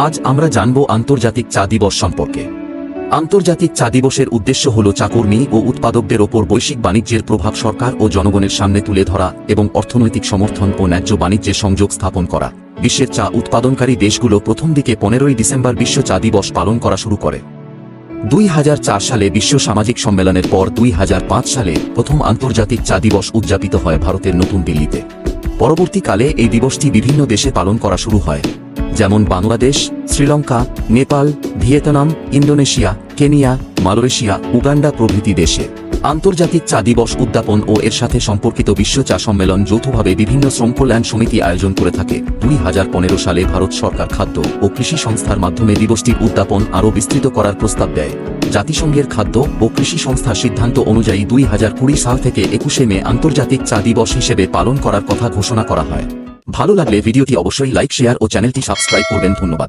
আজ আমরা জানব আন্তর্জাতিক চা দিবস সম্পর্কে। আন্তর্জাতিক চা দিবসের উদ্দেশ্য হল চাকর্মী ও উৎপাদকদের ওপর বৈশ্বিক বাণিজ্যের প্রভাব সরকার ও জনগণের সামনে তুলে ধরা এবং অর্থনৈতিক সমর্থন ও ন্যায্য বাণিজ্যের সংযোগ স্থাপন করা। বিশ্বের চা উৎপাদনকারী দেশগুলো প্রথম দিকে 15ই ডিসেম্বর বিশ্ব চা দিবস পালন করা শুরু করে। 2004 সালে বিশ্ব সামাজিক সম্মেলনের পর 2005 সালে প্রথম আন্তর্জাতিক চা দিবস উদযাপিত হয় ভারতের নতুন দিল্লিতে। পরবর্তীকালে এই দিবসটি বিভিন্ন দেশে পালন করা শুরু হয়, যেমন Bangladesh, Sri Lanka, Nepal, Vietnam, Indonesia, Kenya, Malaysia, Uganda প্রভৃতি দেশে। আন্তর্জাতিক চা দিবস উদ্যাপন ও এর সাথে সম্পর্কিত বিশ্ব চা সম্মেলন যৌথভাবে বিভিন্ন শ্রম কল্যাণ সমিতি আয়োজন করে থাকে। 2015 সালে ভারত সরকার খাদ্য ও কৃষি সংস্থার মাধ্যমে দিবসটির উদ্যাপন আরও বিস্তৃত করার প্রস্তাব দেয়। জাতিসংঘের খাদ্য ও কৃষি সংস্থার সিদ্ধান্ত অনুযায়ী 2020 সাল থেকে 21শে মে আন্তর্জাতিক চা দিবস হিসেবে পালন করার কথা ঘোষণা করা হয়। ভালো লাগলে ভিডিওটি অবশ্যই লাইক, শেয়ার ও চ্যানেলটি সাবস্ক্রাইব করবেন। ধন্যবাদ।